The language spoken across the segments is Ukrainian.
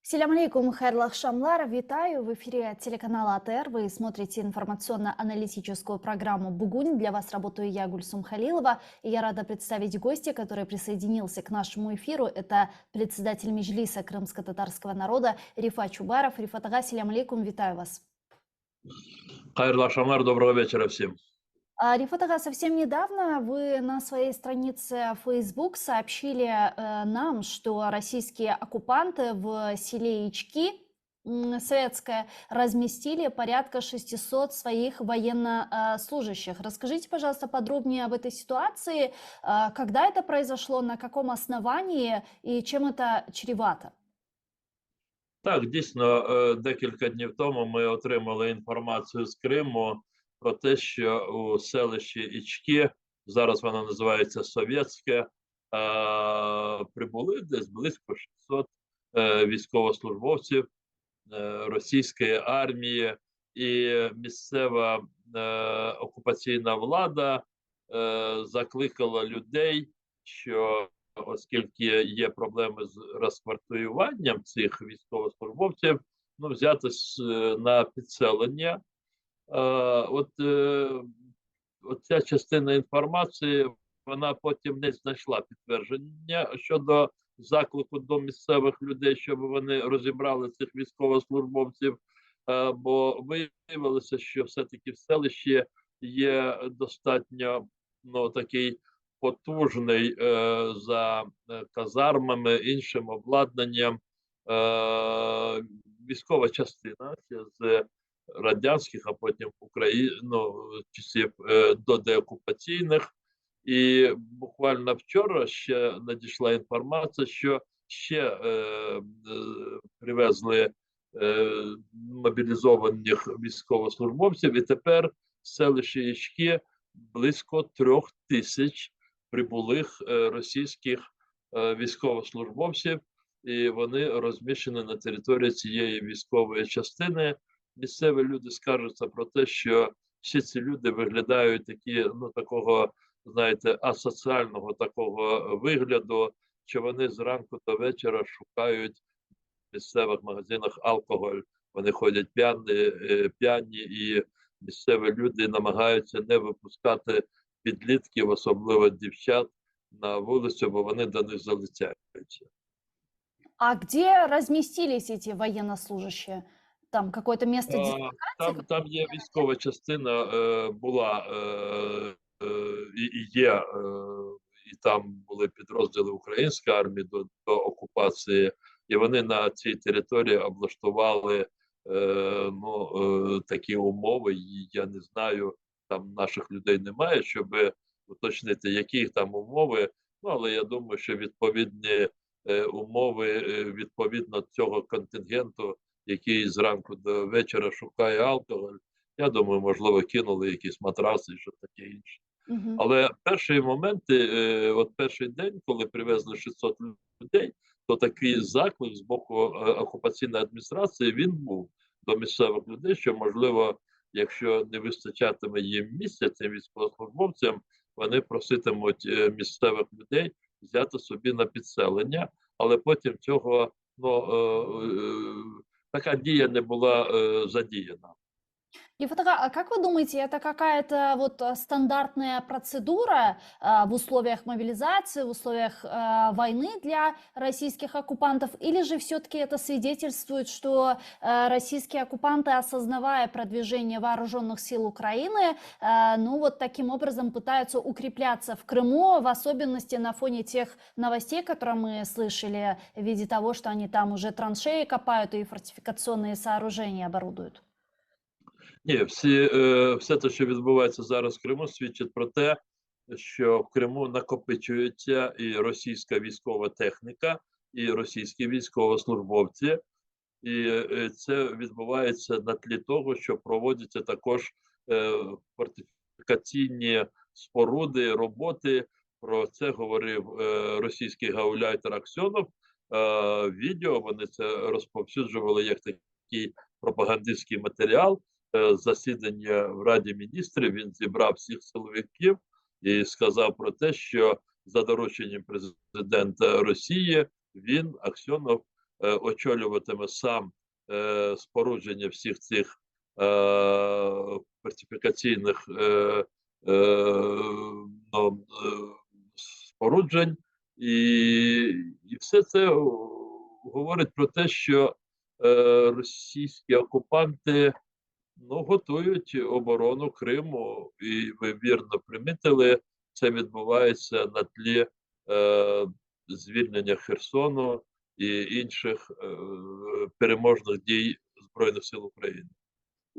Селям алейкум, хайрлах шамлар. Витаю в эфире телеканала АТР. Вы смотрите информационно-аналитическую программу «Бугунь». Для вас работаю я, Гульсум Халилова. И я рада представить гостя, который присоединился к нашему эфиру. Это председатель Меджлиса крымско-татарского народа Рифат Чубаров. Рифат ага, селям алейкум, витаю вас. Хайрлах Шамар, доброго вечера всем. Рифат ага, совсем недавно вы на своей странице Facebook сообщили нам, что российские оккупанты в селе Ички Советское разместили порядка 600 своих военнослужащих. Расскажите, пожалуйста, подробнее об этой ситуации, когда это произошло, на каком основании и чем это чревато? Так, дійсно, декілька днів тому ми отримали інформацію з Криму про те, що у селищі Ічки, зараз воно називається Совєтське, прибули десь близько 600 військовослужбовців російської армії, і місцева окупаційна влада закликала людей, що оскільки є проблеми з розквартируванням цих військовослужбовців, взятись на підселення. Оця частина інформації, вона потім не знайшла підтвердження щодо заклику до місцевих людей, щоб вони розібрали цих військовослужбовців, бо виявилося, що все-таки в селищі є достатньо такий потужний за казармами, іншим обладнанням військова частина з радянських, а потім часів до деокупаційних. І буквально вчора ще надійшла інформація, що ще привезли мобілізованих військовослужбовців, і тепер в селищі Ічки близько 3000 прибулих російських військовослужбовців, і вони розміщені на території цієї військової частини. Місцеві люди скаржаться про те, що всі ці люди виглядають такого, знаєте, асоціального такого вигляду, що вони зранку до вечора шукають в місцевих магазинах алкоголь. Вони ходять п'яні, і місцеві люди намагаються не випускати підлітків, особливо дівчат, на вулицю, бо вони до них залицяються. А где разместились эти военнослужащие? Там какое-то место дислокации? Там є військова частина, була і є, і там були підрозділи української армії до окупації, і вони на цій території облаштували такі умови, і я не знаю, там наших людей немає, щоб уточнити, які там умови, але я думаю, що відповідні умови відповідно цього контингенту, який зранку до вечора шукає алкоголь, я думаю, можливо, кинули якісь матраси і що таке інше. Але перші моменти, перший день, коли привезли 600 людей, то такий заклик з боку окупаційної адміністрації, він був до місцевих людей, що, можливо, якщо не вистачатиме їм місця цим військовослужбовцям, вони проситимуть місцевих людей взяти собі на підселення, але потім цього, така дія не була задіяна. Рифат ага, а как вы думаете, это какая-то стандартная процедура в условиях мобилизации, в условиях войны для российских оккупантов, или же все-таки это свидетельствует, что российские оккупанты, осознавая продвижение вооруженных сил Украины, таким образом пытаются укрепляться в Крыму, в особенности на фоне тех новостей, которые мы слышали, в виде того, что они там уже траншеи копают и фортификационные сооружения оборудуют? Ні, все те, що відбувається зараз в Криму, свідчить про те, що в Криму накопичується і російська військова техніка, і російські військовослужбовці. І це відбувається на тлі того, що проводяться також фортифікаційні споруди, роботи. Про це говорив російський гауляйтер Аксьонов. Відео вони це розповсюджували як такий пропагандистський матеріал. Засідання в Раді міністрів, він зібрав всіх силовиків і сказав про те, що за дорученням президента Росії він, Аксьонов, очолюватиме сам спорудження всіх цих фортифікаційних ну, споруджень, і все це говорить про те, що російські окупанти готують оборону Криму, і ви вірно примітили, це відбувається на тлі звільнення Херсону і інших переможних дій Збройних сил України.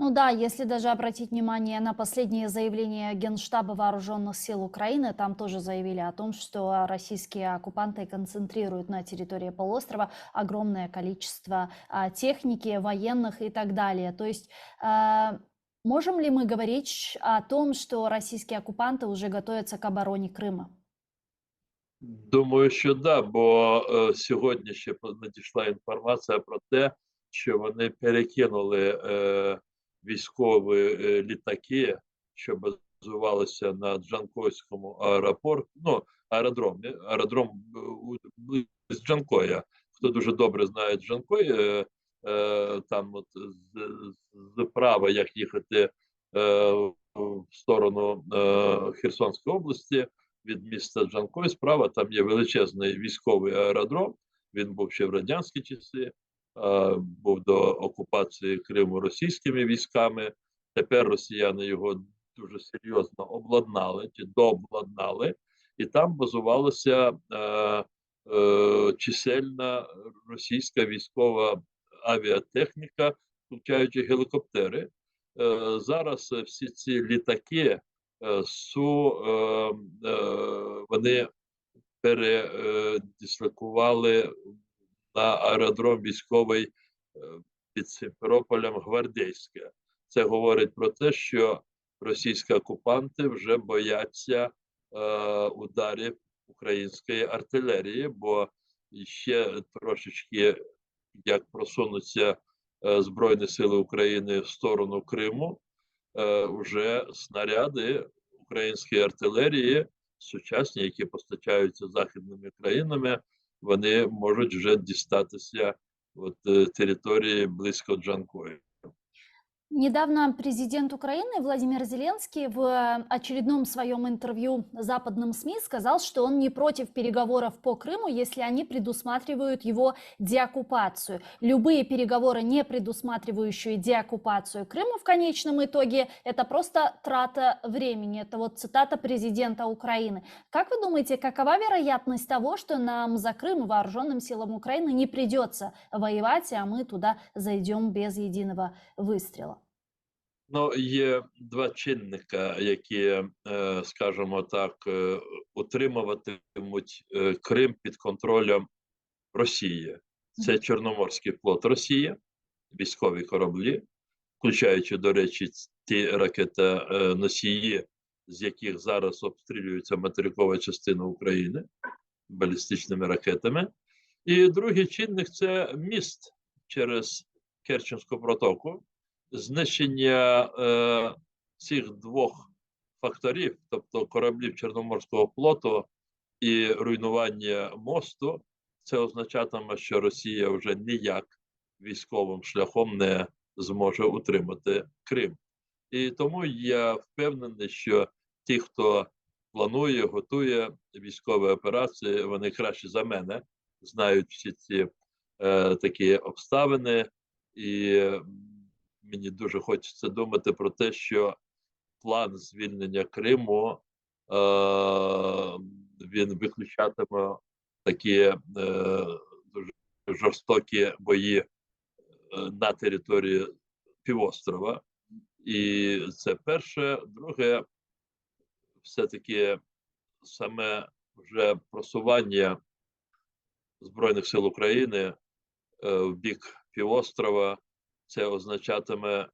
Ну да, если даже обратить внимание на последние заявления Генштаба Вооруженных сил Украины, там тоже заявили о том, что российские оккупанты концентрируют на территории полуострова огромное количество техники, военных и так далее. То есть можем ли мы говорить о том, что российские оккупанты уже готовятся к обороне Крыма? Думаю, що да, бо сьогодні ще надійшла інформація про те, що вони перекинули військові літаки, що базувалися на Джанкойському аеродромі. Аеродром з Джанкоя. Хто дуже добре знає Джанкой, там от з права, як їхати в сторону Херсонської області, від міста Джанкой справа, там є величезний військовий аеродром, він був ще в радянські часи, був до окупації Криму російськими військами. Тепер росіяни його дуже серйозно обладнали, чи дообладнали, і там базувалася чисельна російська військова авіатехніка, включаючи гелікоптери. Зараз всі ці літаки вони передислокували на аеродром військовий під Сімферополем Гвардейське. Це говорить про те, що російські окупанти вже бояться ударів української артилерії, бо ще трошечки, як просунуться Збройні сили України в сторону Криму, вже снаряди української артилерії, сучасні, які постачаються західними країнами, вони можуть вже дістатися території близько Джанкої. Недавно президент Украины Владимир Зеленский в очередном своем интервью западным СМИ сказал, что он не против переговоров по Крыму, если они предусматривают его деоккупацию. Любые переговоры, не предусматривающие деоккупацию Крыма в конечном итоге, это просто трата времени. Это вот цитата президента Украины. Как вы думаете, какова вероятность того, что нам за Крым и вооруженным силам Украины не придется воевать, а мы туда зайдем без единого выстрела? Ну, є два чинника, які, скажімо так, утримуватимуть Крим під контролем Росії. Це Чорноморський флот Росії, військові кораблі, включаючи, до речі, ті ракети-носії, з яких зараз обстрілюється материкова частина України балістичними ракетами. І другий чинник – це міст через Керченську протоку. Знищення цих двох факторів, тобто кораблів Чорноморського флоту і руйнування мосту, це означатиме, що Росія вже ніяк військовим шляхом не зможе утримати Крим. І тому я впевнений, що ті, хто планує, готує військові операції, вони краще за мене знають всі ці такі обставини, і мені дуже хочеться думати про те, що план звільнення Криму, він виключатиме такі дуже жорстокі бої на території півострова. І це перше. Друге, все-таки саме вже просування Збройних сил України в бік півострова, це означатиме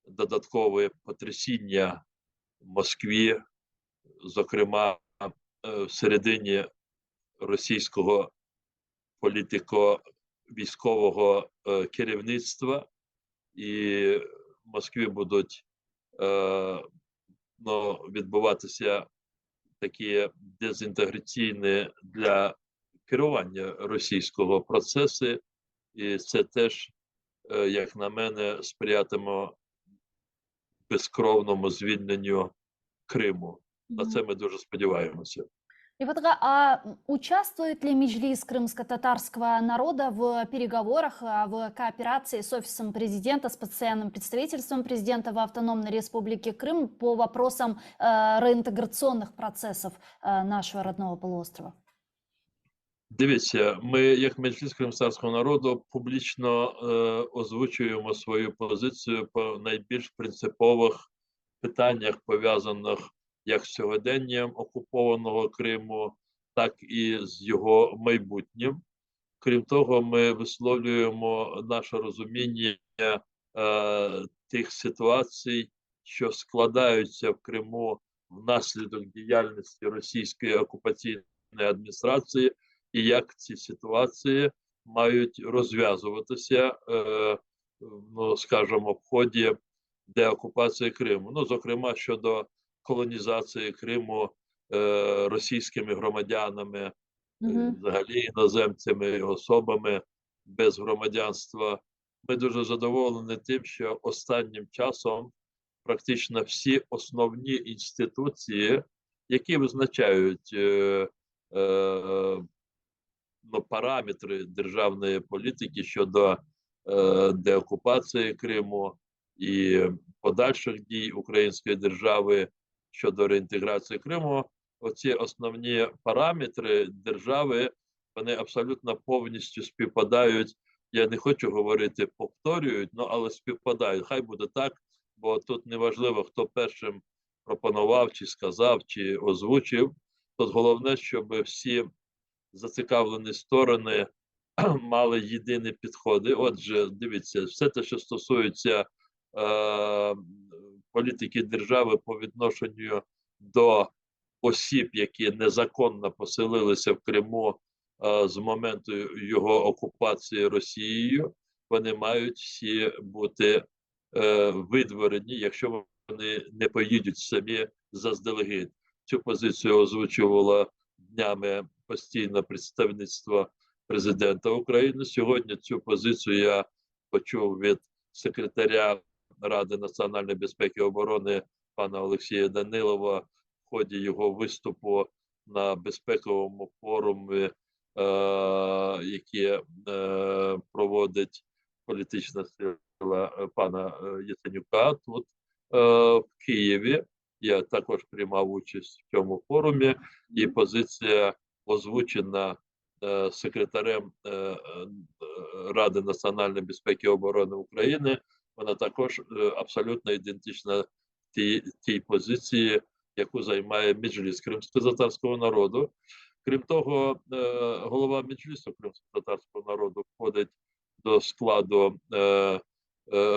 додаткове потрясіння Москві, зокрема всередині російського політико-військового керівництва, і в Москві будуть відбуватися такі дезінтеграційні для керування російського процеси, І це теж, як на мене, сприятиме безкровному звільненню Криму. На Мгм. це ми дуже сподіваємося. И вот участвует ли Меджлис крымско-татарского народа в переговорах, в кооперации с Офисом президента, с постоянным представительством президента в Автономной Республике Крым по вопросам реинтеграционных процессов нашего родного полуострова? Дивіться, ми, як Меджліс кримськотатарського народу, публічно озвучуємо свою позицію по найбільш принципових питаннях, пов'язаних як з сьогоденням окупованого Криму, так і з його майбутнім. Крім того, ми висловлюємо наше розуміння тих ситуацій, що складаються в Криму внаслідок діяльності російської окупаційної адміністрації, і як ці ситуації мають розв'язуватися, ну, скажімо, в ході деокупації Криму. Ну, зокрема, щодо колонізації Криму російськими громадянами, Мгм. взагалі іноземцями, особами без громадянства. Ми дуже задоволені тим, що останнім часом практично всі основні інституції, які визначають ну, параметри державної політики щодо деокупації Криму і подальших дій української держави щодо реінтеграції Криму, оці основні параметри держави, вони абсолютно повністю співпадають. Я не хочу говорити повторюють, ну, але співпадають. Хай буде так, бо тут не важливо, хто першим пропонував, чи сказав, чи озвучив. Тут головне, щоб всі зацікавлені сторони мали єдині підходи. Отже, дивіться, все те, що стосується політики держави по відношенню до осіб, які незаконно поселилися в Криму з моменту його окупації Росією, вони мають всі бути видворені, якщо вони не поїдуть самі заздалегідь. Цю позицію озвучувала днями постійне представництво президента України. Сьогодні цю позицію я почув від секретаря Ради національної безпеки і оборони пана Олексія Данилова в ході його виступу на безпековому форумі, який проводить політична сила пана Яценюка тут в Києві. Я також приймав участь в цьому форумі, і позиція озвучена секретарем Ради національної безпеки і оборони України, вона також абсолютно ідентична тій позиції, яку займає Меджліс кримськотатарського народу. Крім того, голова Меджлісу кримськотатарського народу входить до складу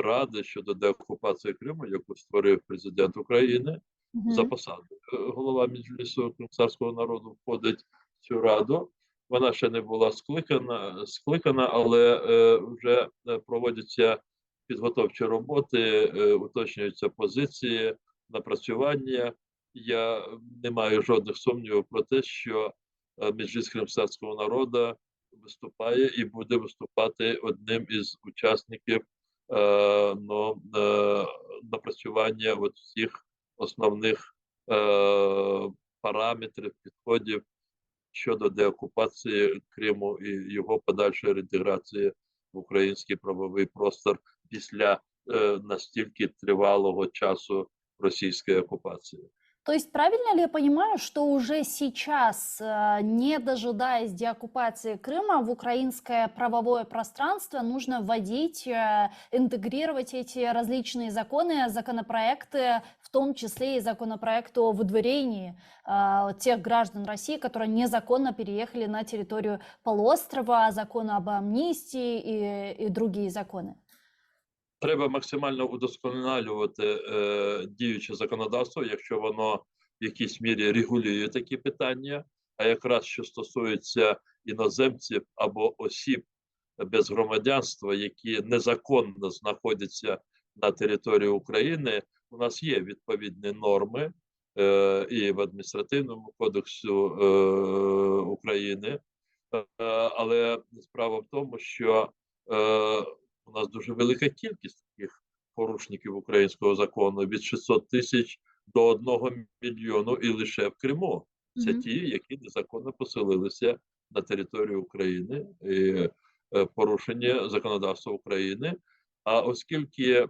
Ради щодо деокупації Криму, яку створив президент України. За Мгм. посадою голова Меджлісу кримськотатарського народу входить в цю раду. Вона ще не була скликана, але вже проводяться підготовчі роботи, уточнюються позиції, напрацювання. Я не маю жодних сумнівів про те, що Меджліс кримськотатарського народу виступає і буде виступати одним із учасників напрацювання от всіх основних параметрів, підходів щодо деокупації Криму і його подальшої реінтеграції в український правовий простор після настільки тривалого часу російської окупації. То есть правильно ли я понимаю, что уже сейчас, не дожидаясь деоккупации Крыма, в украинское правовое пространство нужно вводить, интегрировать эти различные законы, законопроекты, в том числе и законопроект о выдворении тех граждан России, которые незаконно переехали на территорию полуострова, закон об амнистии и другие законы? Треба максимально удосконалювати діюче законодавство, якщо воно в якійсь мірі регулює такі питання, а якраз що стосується іноземців або осіб без громадянства, які незаконно знаходяться на території України, у нас є відповідні норми і в адміністративному кодексу України, але справа в тому, що у нас дуже велика кількість таких порушників українського закону, від 600 тисяч до 1 мільйону, і лише в Криму. Це Мгм. ті, які незаконно поселилися на територію України, і порушення законодавства України. А оскільки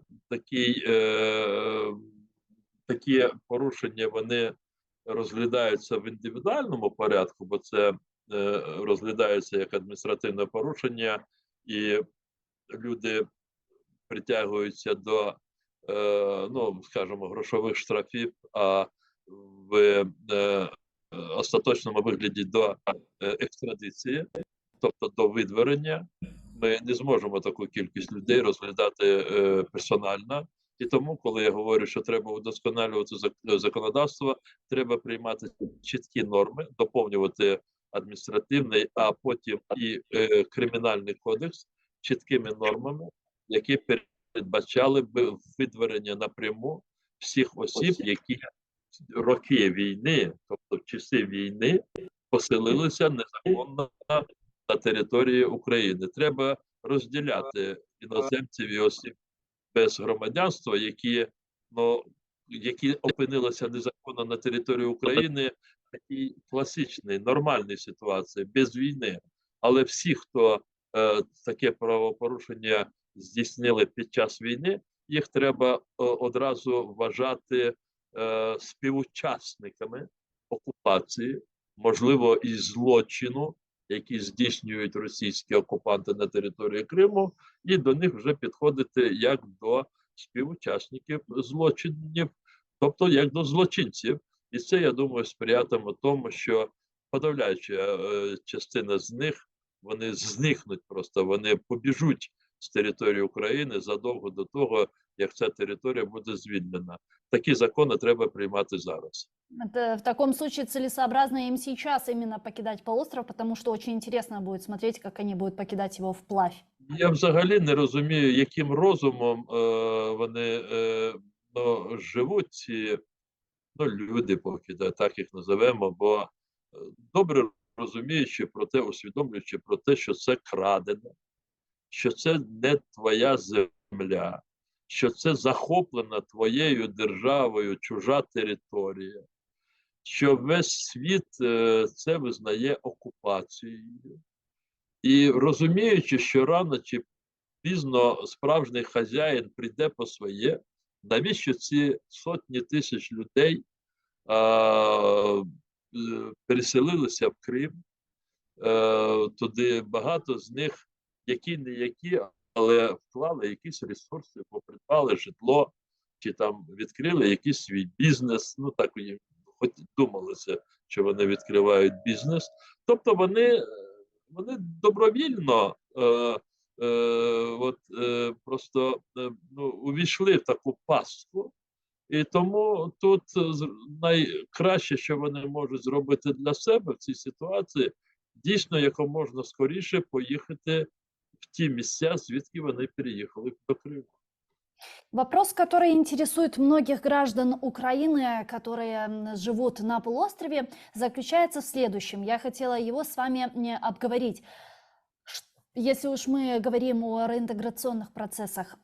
такі порушення вони розглядаються в індивідуальному порядку, бо це розглядається як адміністративне порушення, і люди притягуються до, ну, скажімо, грошових штрафів, а в остаточному вигляді до екстрадиції, тобто до видворення. Ми не зможемо таку кількість людей розглядати персонально. І тому, коли я говорю, що треба удосконалювати законодавство, треба приймати чіткі норми, доповнювати адміністративний, а потім і кримінальний кодекс чіткими нормами, які передбачали б видворення напряму всіх осіб, які роки війни, тобто в часи війни, поселилися незаконно на території України. Треба розділяти іноземців і осіб без громадянства, які опинилися незаконно на території України в такій класичній, нормальній ситуації, без війни. Але всі, хто таке правопорушення здійснили під час війни, їх треба одразу вважати співучасниками окупації, можливо, і злочину, які здійснюють російські окупанти на території Криму, і до них вже підходити як до співучасників злочинів, тобто як до злочинців. І це, я думаю, сприятиме тому, що подавляюча частина з них, вони зникнуть просто, вони побіжуть з території України задовго до того, як ця територія буде звільнена. Такі закони треба приймати зараз. Это в таком случае целесообразно им сейчас именно покидать полуостров, потому что очень интересно будет смотреть, как они будут покидать его вплавь. Я взагалі не розумію, яким розумом вони живуть, ці люди, поки так їх називемо, бо добре розуміючи про те, усвідомлюючи про те, що це крадене, що це не твоя земля, що це захоплена твоєю державою чужа територія, що весь світ це визнає окупацією. І розуміючи, що рано чи пізно справжній хазяїн прийде по своє, навіщо ці сотні тисяч людей переселилися в Крим, туди багато з них, які-не які, але вклали якісь ресурси, придбали житло, чи там відкрили якийсь свій бізнес, ну так їм хоч думалося, що вони відкривають бізнес. Тобто вони добровільно просто увійшли в таку пастку. І тому тут найкраще, що вони можуть зробити для себе в цій ситуації, дійсно, якомога скоріше поїхати в ті місця, звідки вони переїхали до Криму. Вопрос, который интересует многих граждан Украины, которые живут на полуострове, заключается в следующем. Я хотела его с вами обговорить. Если уж мы говорим о реинтеграционных процессах,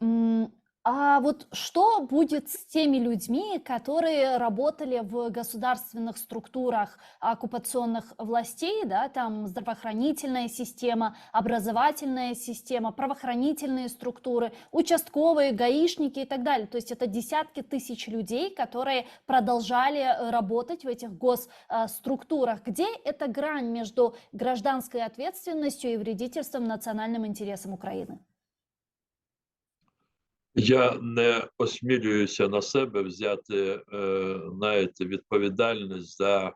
а вот что будет с теми людьми, которые работали в государственных структурах оккупационных властей, да, там здравоохранительная система, образовательная система, правоохранительные структуры, участковые, гаишники и так далее. То есть это десятки тысяч людей, которые продолжали работать в этих госструктурах. Где эта грань между гражданской ответственностью и вредительством национальным интересам Украины? Я не осмілююся на себе взяти відповідальність за,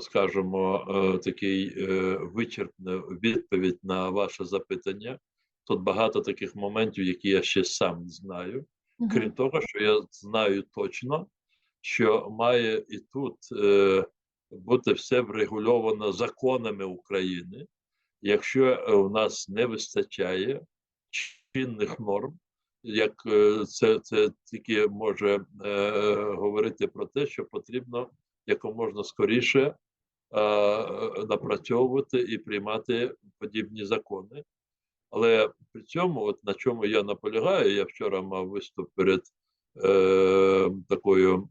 скажімо, такий вичерпну відповідь на ваше запитання. Тут багато таких моментів, які я ще сам не знаю. Крім того, що я знаю точно, що має і тут бути все врегульовано законами України. Якщо у нас не вистачає чинних норм, як це тільки може говорити про те, що потрібно якомога скоріше напрацьовувати і приймати подібні закони. Але при цьому, от на чому я наполягаю, я вчора мав виступ перед такою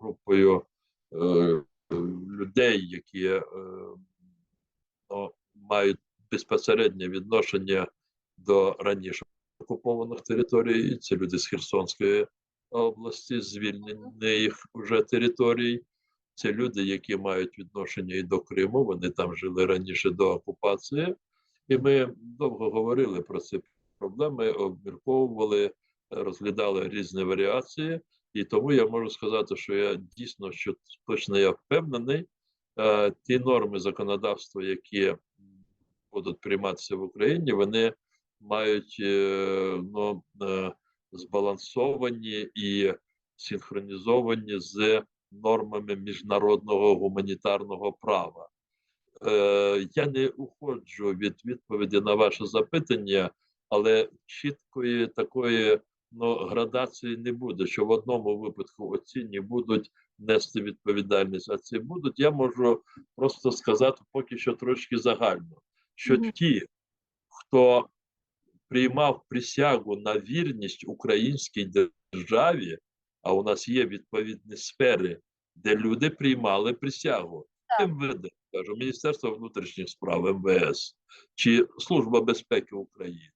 групою е, людей, які ну, мають безпосереднє відношення до раніше окупованих територій. Це люди з Херсонської області, звільнених вже територій. Це люди, які мають відношення і до Криму, вони там жили раніше до окупації. І ми довго говорили про ці проблеми, обмірковували, розглядали різні варіації. І тому я можу сказати, що я дійсно, що точно я впевнений, ті норми законодавства, які будуть прийматися в Україні, вони мають збалансовані і синхронізовані з нормами міжнародного гуманітарного права. Я не уходжу від відповіді на ваше запитання, але чіткої такої градації не буде, що в одному випадку оці не будуть нести відповідальність, а ці будуть. Я можу просто сказати поки що трошки загально, що ті, хто приймав присягу на вірність українській державі, а у нас є відповідні сфери, де люди приймали присягу. МВД, кажу, Міністерство внутрішніх справ, МВС, чи Служба безпеки України.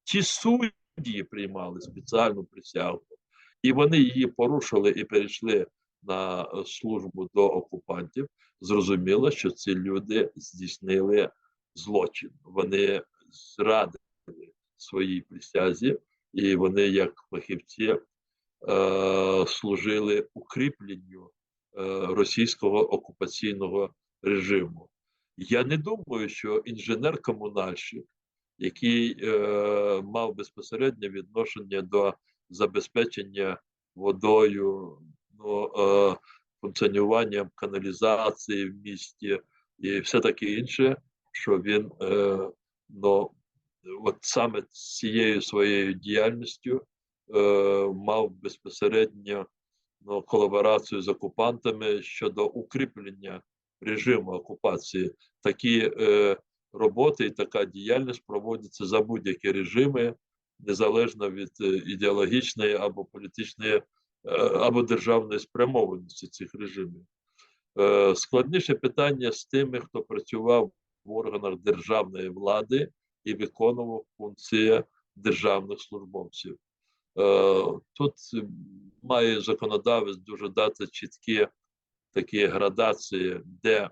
Ті судді приймали спеціальну присягу, і вони її порушили і перейшли на службу до окупантів. Зрозуміло, що ці люди здійснили злочин. Вони зрадили своїй присязі, і вони, як фахівці, служили укріпленню російського окупаційного режиму. Я не думаю, що інженер-комунальщик, який мав безпосереднє відношення до забезпечення водою, функціонуванням каналізації в місті і все таке інше, що він от саме цією своєю діяльністю мав безпосередньо колаборацію з окупантами щодо укріплення режиму окупації. Такі роботи і така діяльність проводяться за будь-які режими, незалежно від ідеологічної або політичної, або державної спрямованості цих режимів. Складніше питання з тими, хто працював в органах державної влади і виконував функції державних службовців. Тут має законодавець дуже дати чіткі такі градації, де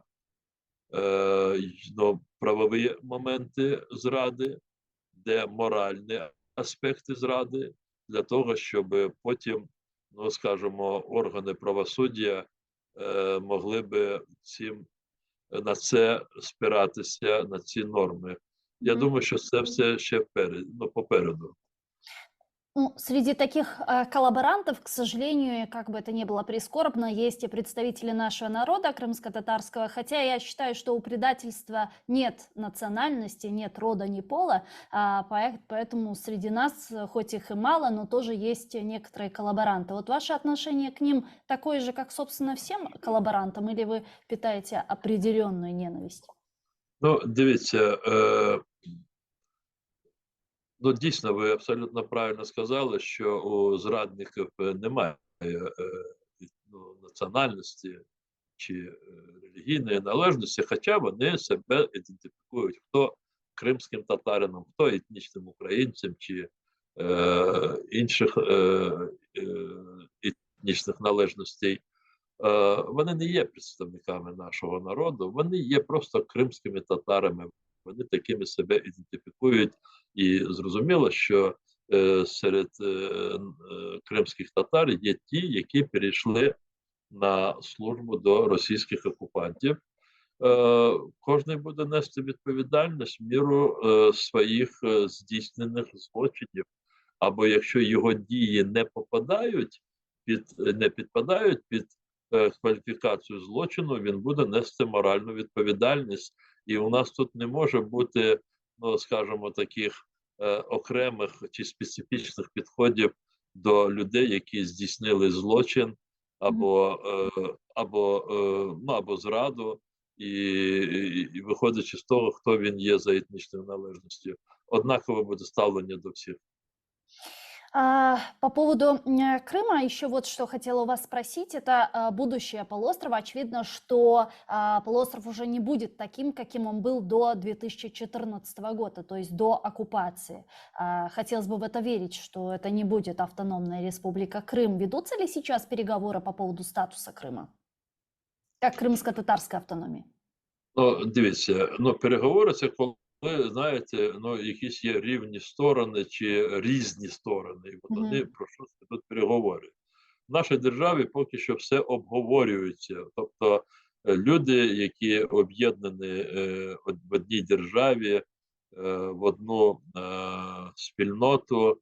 правові моменти зради, де моральні аспекти зради, для того, щоб потім, скажімо, органи правосуддя могли би на це спиратися, на ці норми. Я думаю, що це все ще попереду. Ну, среди таких коллаборантов, к сожалению, как бы это ни было прискорбно, есть и представители нашего народа крымско-татарского, хотя я считаю, что у предательства нет национальности, нет рода, ни пола, поэтому среди нас, хоть их и мало, но тоже есть некоторые коллаборанты. Вот ваше отношение к ним такое же, как, собственно, всем коллаборантам, или вы питаете определенную ненависть? Дивіться, дійсно, ви абсолютно правильно сказали, що у зрадників немає національності чи релігійної належності, хоча вони себе ідентифікують, хто кримським татарином, хто етнічним українцем чи інших етнічних належностей. Вони не є представниками нашого народу, вони є просто кримськими татарами, вони такими себе ідентифікують. І зрозуміло, що серед кримських татар є ті, які перейшли на службу до російських окупантів. Кожен буде нести відповідальність в міру своїх здійснених злочинів. Або якщо його дії не підпадають під кваліфікацію злочину, він буде нести моральну відповідальність. І у нас тут не може бути, скажімо, таких окремих чи специфічних підходів до людей, які здійснили злочин або зраду, і виходячи з того, хто він є за етнічною належністю. однакове буде ставлення до всіх. По поводу Крыма еще вот что хотела у вас спросить. Это будущее полуострова. Очевидно, что полуостров уже не будет таким, каким он был до 2014 года, то есть до оккупации. Хотелось бы в это верить, что это не будет автономная республика Крым. Ведутся ли сейчас переговоры по поводу статуса Крыма, как крымско-татарской автономии? Ну, дивіться, переговори це коли, знаєте, якісь є рівні сторони чи різні сторони, і от вони про що ведуть переговори. В нашій державі поки що все обговорюється. Тобто люди, які об'єднані в одній державі, в одну спільноту,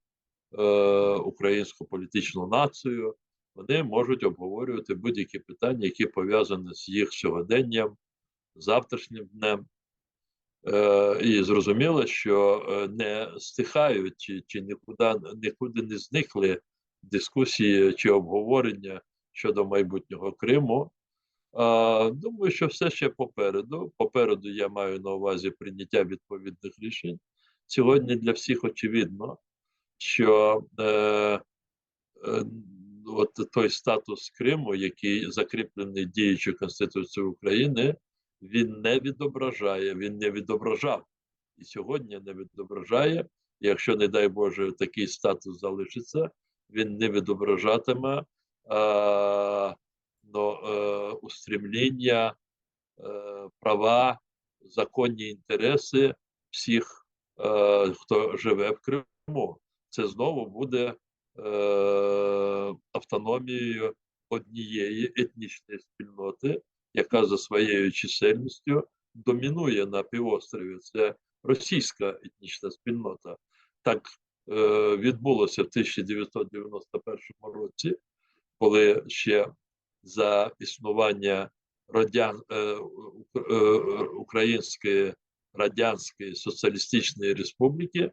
українську політичну націю, вони можуть обговорювати будь-які питання, які пов'язані з їх сьогоденням, завтрашнім днем. І зрозуміло, що не стихають чи нікуди не зникли дискусії чи обговорення щодо майбутнього Криму. Думаю, що все ще попереду. Попереду я маю на увазі прийняття відповідних рішень. Сьогодні для всіх очевидно, що от той статус Криму, який закріплений діючою Конституцією України, він не відображає, він не відображав. І сьогодні не відображає. Якщо, не дай Боже, такий статус залишиться, він не відображатиме устремління, права, законні інтереси всіх, хто живе в Криму. Це знову буде автономією однієї етнічної спільноти, яка за своєю чисельністю домінує на півострові. Це російська етнічна спільнота. Так відбулося в 1991 році, коли ще за існування Української Радянської Соціалістичної Республіки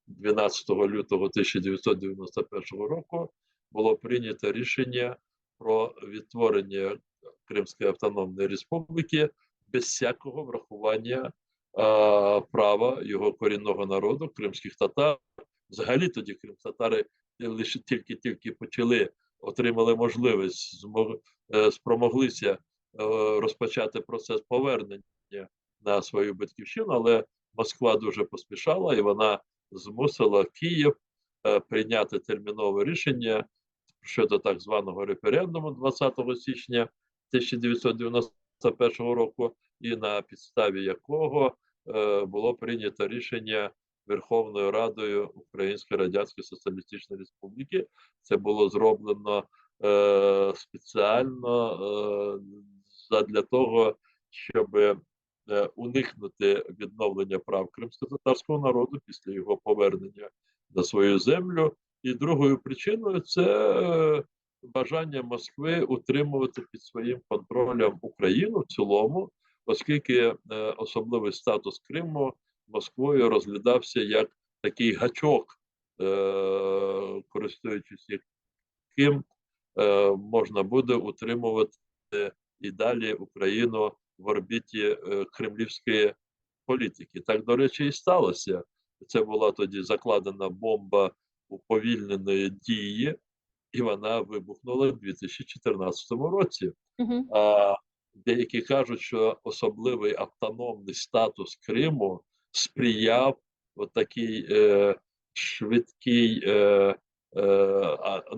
12 лютого 1991 року було прийнято рішення про відтворення Кримської автономної республіки без всякого врахування права його корінного народу, кримських татар. Взагалі тоді кримтатари лише тільки почали, отримали можливість, спромоглися розпочати процес повернення на свою батьківщину, але Москва дуже поспішала і вона змусила Київ прийняти термінове рішення щодо так званого референдуму 20 січня 1991 року, і на підставі якого було прийнято рішення Верховною Радою Української Радянської Соціалістичної Республіки. Це було зроблено спеціально для того, щоб уникнути відновлення прав кримськотатарського народу після його повернення на свою землю. І другою причиною це бажання Москви утримувати під своїм контролем Україну в цілому, оскільки особливий статус Криму Москвою розглядався як такий гачок, користуючись яким можна буде утримувати і далі Україну в орбіті кремлівської політики. Так, до речі, і сталося. Це була тоді закладена бомба уповільненої дії, і вона вибухнула в 2014 році. Деякі кажуть, що особливий автономний статус Криму сприяв такій швидкій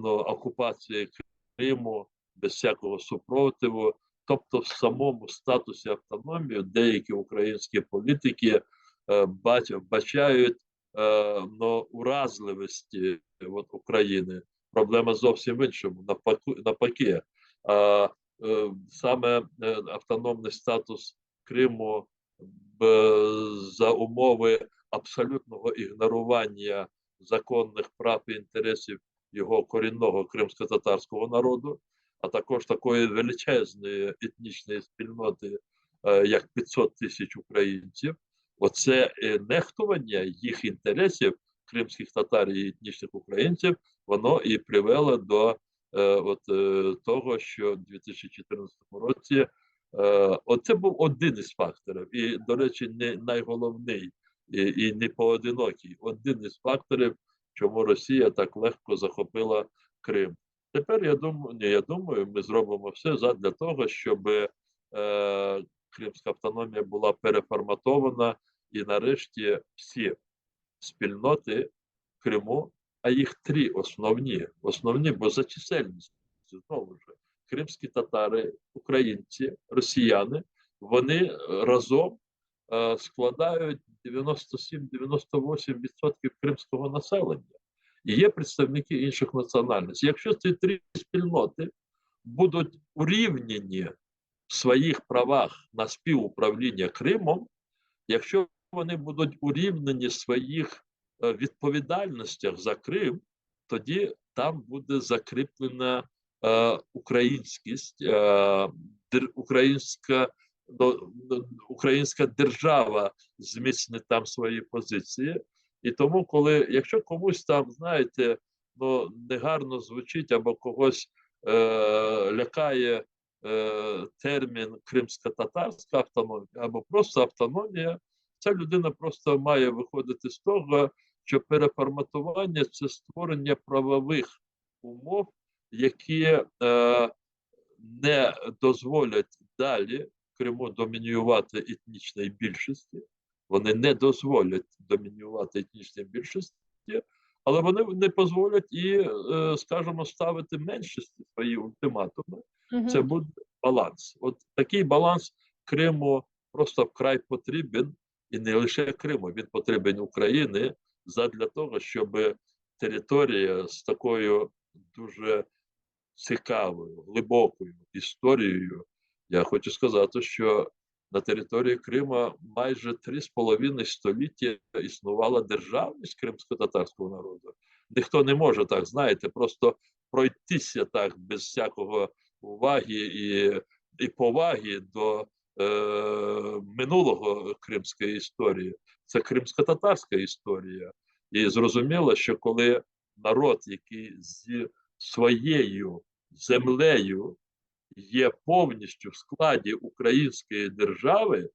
окупації Криму без всякого супротиву. Тобто в самому статусі автономії деякі українські політики бачають уразливості України. Проблема зовсім в іншому, навпаки. Саме автономний статус Криму за умови абсолютного ігнорування законних прав і інтересів його корінного кримсько-татарського народу, а також такої величезної етнічної спільноти, як 500 тисяч українців. Оце нехтування їх інтересів, кримських татар і етнічних українців, воно і привело до того, що в 2014 році це був один із факторів. І, до речі, не найголовний. і не поодинокий. Один із факторів, чому Росія так легко захопила Крим. Тепер я думаю, ми зробимо все задля того, щоб Кримська автономія була переформатована і нарешті всі спільноти Криму, а їх три основні, бо за чисельністю, знову ж, кримські татари, українці, росіяни, вони разом складають 97-98% кримського населення. І є представники інших національностей. Якщо ці три спільноти будуть урівняні в своїх правах на співуправління Кримом, якщо вони будуть урівнені в своїх відповідальностях за Крим, тоді там буде закріплена українськість, українська держава зміцнить там свої позиції. І тому, якщо комусь там, знаєте, негарно звучить або когось лякає термін кримсько-татарська автономія або просто автономія, ця людина просто має виходити з того, що переформатування – це створення правових умов, які не дозволять далі Криму домінювати етнічній більшості. Вони не дозволять домінювати етнічній більшості, але вони не дозволять і, скажімо, ставити меншості свої ультиматуми. Це буде баланс. От такий баланс Криму просто вкрай потрібен, і не лише Криму, він потрібен Україні задля того, щоб територія з такою дуже цікавою, глибокою історією. Я хочу сказати, що на території Криму майже 3,5 століття існувала державність кримсько-татарського народу. Ніхто не може так, знаєте, просто пройтися так без всякого уваги і поваги до минулого кримської історії. Це кримсько-татарська історія. І зрозуміло, що коли народ, який зі своєю землею є повністю в складі української держави,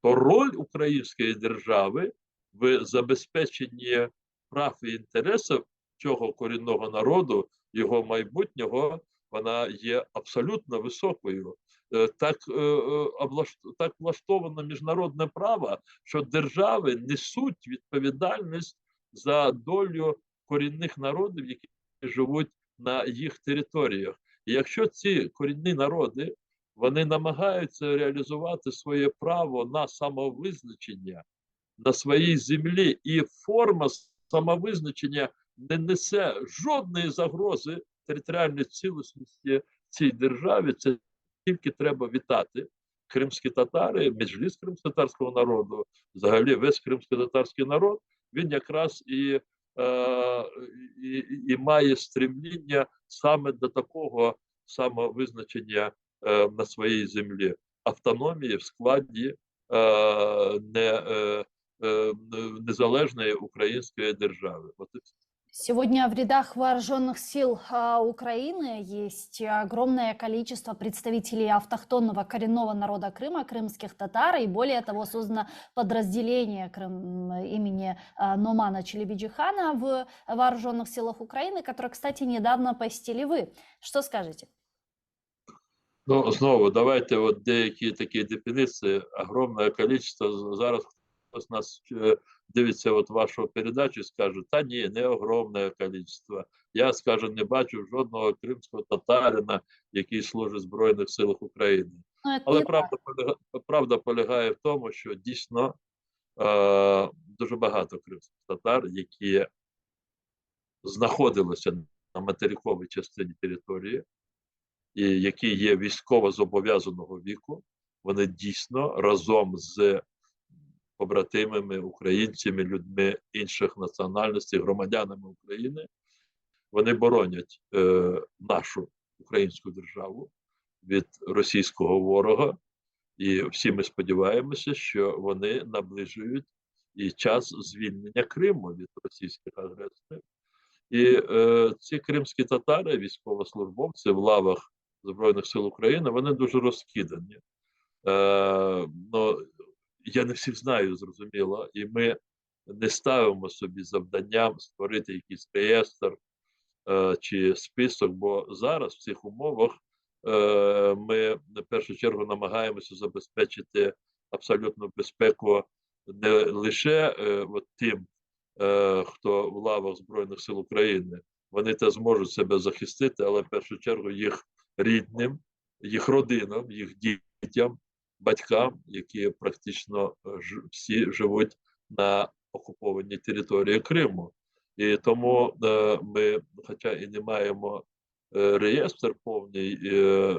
то роль української держави в забезпеченні прав і інтересів цього корінного народу, його майбутнього, вона є абсолютно високою. Так влаштовано міжнародне право, що держави несуть відповідальність за долю корінних народів, які живуть на їх територіях. І якщо ці корінні народи, вони намагаються реалізувати своє право на самовизначення на своїй землі, і форма самовизначення не несе жодної загрози територіальної цілісності цій державі, це тільки треба вітати. Кримські татари, меджліс кримсько-татарського народу, взагалі весь кримсько-татарський народ, він якраз і має стремління саме до такого самовизначення на своїй землі, автономії в складі незалежної української держави. Сегодня в рядах вооруженных сил Украины есть огромное количество представителей автохтонного коренного народа Крыма, крымских татар, и более того создано подразделение имени Номана Челебиджихана в вооруженных силах Украины, которое, кстати, недавно посетили вы. Что скажете? Ну, знову, давайте от деякі такі дефініції, огромне количество, зараз хтось нас дивиться от вашу передачу і скаже, та ні, не огромне количество. Я, скажу, не бачу жодного кримського татарина, який служить в Збройних силах України. Але правда полягає в тому, що дійсно дуже багато кримських татар, які знаходилися на материковій частині території, і які є військово зобов'язаного віку, вони дійсно разом з побратимами, українцями, людьми інших національностей, громадянами України, вони боронять нашу українську державу від російського ворога. І всі ми сподіваємося, що вони наближують і час звільнення Криму від російських агресорів. І ці кримські татари, військовослужбовці в лавах Збройних сил України, вони дуже розкидані. Я не всіх знаю, зрозуміло, і ми не ставимо собі завданням створити якийсь реєстр чи список, бо зараз в цих умовах ми в першу чергу намагаємося забезпечити абсолютну безпеку не лише тим, хто в лавах Збройних сил України, вони те зможуть себе захистити, але в першу чергу їх рідним, їх родинам, їх дітям, батькам, які практично всі живуть на окупованій території Криму. І тому ми, хоча і не маємо реєстр повний,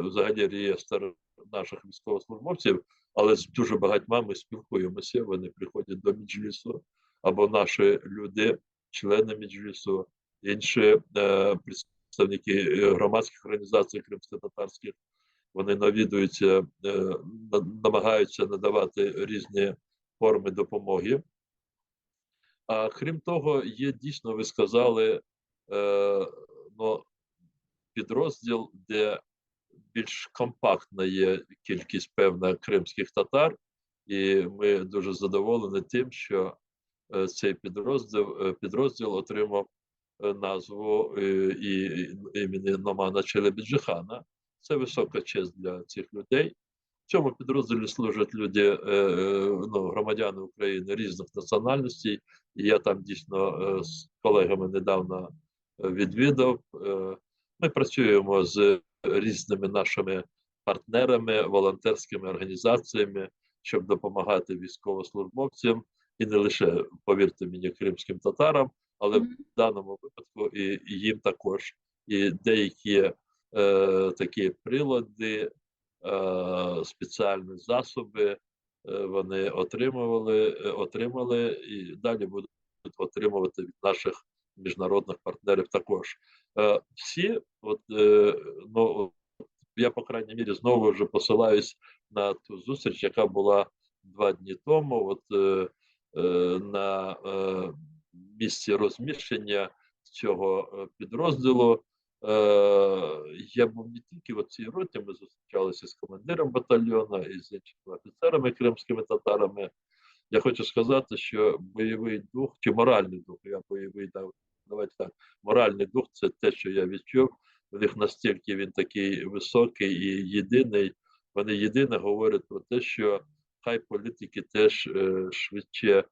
взагалі реєстр наших військовослужбовців, але з дуже багатьма ми спілкуємося, вони приходять до Меджлісу, або наші люди, члени Меджлісу, інші представники громадських організацій кримсько-татарських, вони навідуються, намагаються надавати різні форми допомоги. А крім того, є дійсно, ви сказали, підрозділ, де більш компактна є кількість певна кримських татар, і ми дуже задоволені тим, що цей підрозділ отримав назву імені Номана Челебіджихана. Це висока честь для цих людей. В цьому підрозділі служать люди, громадяни України різних національностей. І я там дійсно з колегами недавно відвідав. Ми працюємо з різними нашими партнерами, волонтерськими організаціями, щоб допомагати військовослужбовцям, і не лише, повірте мені, кримським татарам, але в даному випадку і їм також. І деякі такі прилади, спеціальні засоби вони отримали і далі будуть отримувати від наших міжнародних партнерів також. Всі, я, по крайній мірі, знову вже посилаюсь на ту зустріч, яка була 2 дні тому, на місці розміщення цього підрозділу. Я був не тільки в цій роті, ми зустрічалися з командиром батальйону і з іншими офіцерами кримськими татарами. Я хочу сказати, що бойовий дух, чи моральний дух, давайте так, моральний дух – це те, що я відчув. В них настільки він такий високий і єдиний. Вони єдине говорять про те, що хай політики теж швидше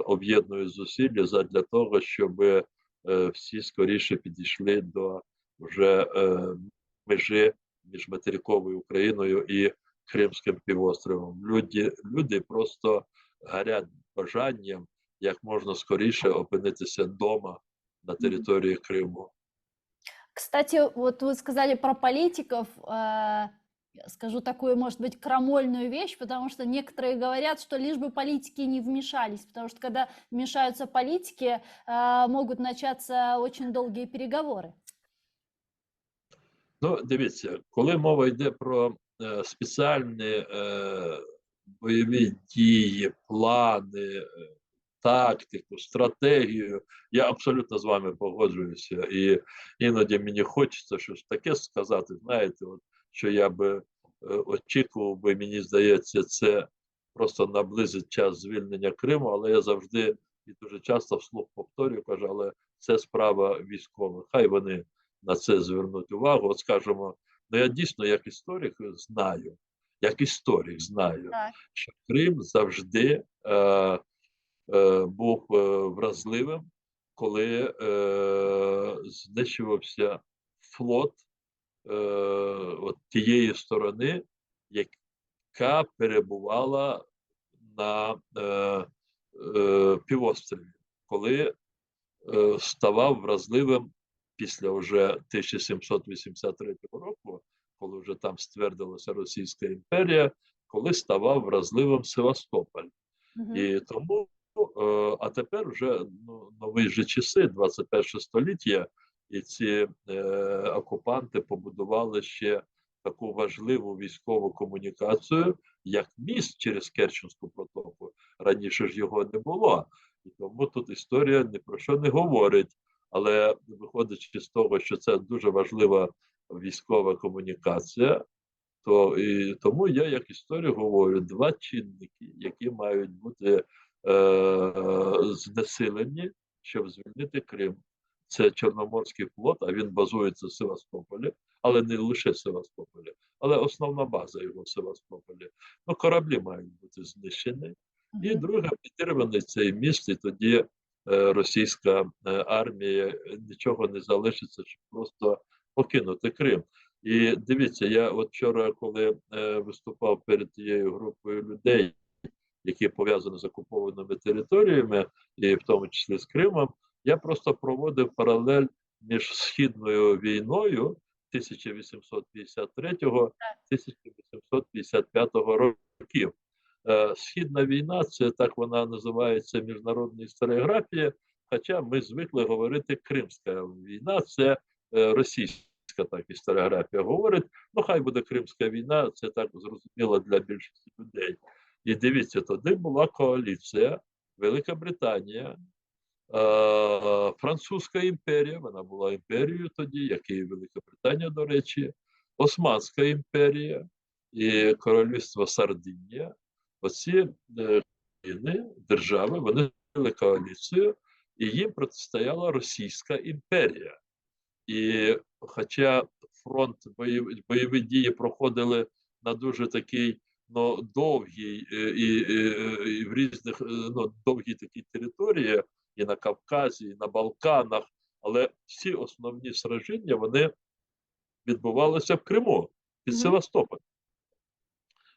об'єднують зусилля задля того, щоб всі скоріше підійшли до вже межі між материковою Україною і Кримським півостровом. Люди просто горять бажанням як можна скоріше опинитися вдома на территории Крыма. Кстати, вот вы сказали про политиков, скажу такую, может быть, крамольную вещь, потому что некоторые говорят, что лишь бы политики не вмешались, потому что когда вмешаются политики, могут начаться очень долгие переговоры. Ну, дивіться, коли мова йде про спеціальні бойові дії, плани, тактику, стратегію, я абсолютно з вами погоджуюся. І іноді мені хочеться щось таке сказати, знаєте, що я би очікував би, мені здається, це просто наблизить час звільнення Криму, але я завжди і дуже часто вслух повторюю, кажу, але це справа військових. Хай вони на це звернуть увагу. От скажімо, я дійсно як історик знаю, що Крим завжди був вразливим, коли знищувався флот тієї сторони, яка перебувала на півострові, коли ставав вразливим після вже 1783 року, коли вже там ствердилася Російська імперія, коли ставав вразливим Севастополь. І тому, а тепер вже нові же часи, 21 століття, і ці окупанти побудували ще таку важливу військову комунікацію, як міст через Керченську протоку. Раніше ж його не було. І тому тут історія ні про що не говорить. Але виходячи з того, що це дуже важлива військова комунікація, то і тому я як історик говорю, 2 чинники, які мають бути знесилені, щоб звільнити Крим. Це Чорноморський флот, а він базується в Севастополі, але не лише в Севастополі, але основна база його в Севастополі. Ну, кораблі мають бути знищені. І Мгм. друге, підірваний цей міст, і тоді російська армія нічого не залишиться, щоб просто покинути Крим. І дивіться, я от вчора, коли виступав перед тією групою людей, які пов'язані з окупованими територіями, і в тому числі з Кримом, я просто проводив паралель між східною війною 1853-1855 років. Східна війна, це так вона називається в міжнародній історіографії, хоча ми звикли говорити Кримська війна, це російська так історіографія говорить. Ну, хай буде Кримська війна, це так зрозуміло для більшості людей. І дивіться, тоді була коаліція, Велика Британія, Французька імперія, вона була імперією тоді, як і Велика Британія, до речі, Османська імперія і Королівство Сардинія. Оці держави, вони створили коаліцію, і їм протистояла Російська імперія. І хоча фронт, бойові дії проходили на дуже такий довгій і в різних довгій такій території, і на Кавказі, і на Балканах, але всі основні сраження, вони відбувалися в Криму, під Мгм. Севастополем.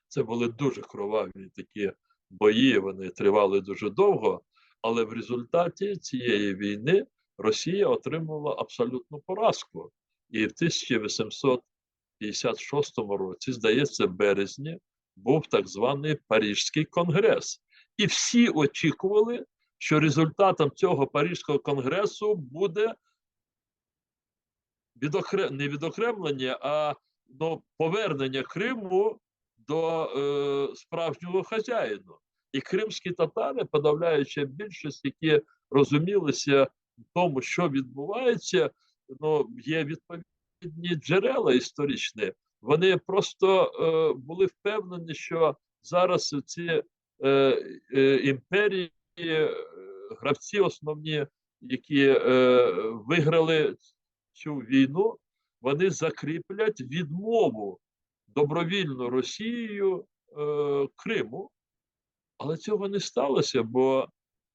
Це були дуже кроваві такі бої, вони тривали дуже довго, але в результаті цієї війни Росія отримала абсолютну поразку. І в 1856 році, здається, в березні, був так званий Паризький конгрес. І всі очікували, що результатом цього Паризького конгресу буде не відокремлення, а повернення Криму до справжнього хазяїна. І кримські татари, подавляюча більшість, які розумілися в тому, що відбувається, є відповідні джерела історичні. Вони просто були впевнені, що зараз ці імперії, гравці основні, які виграли цю війну, вони закріплять відмову добровільно Росією Криму. Але цього не сталося, бо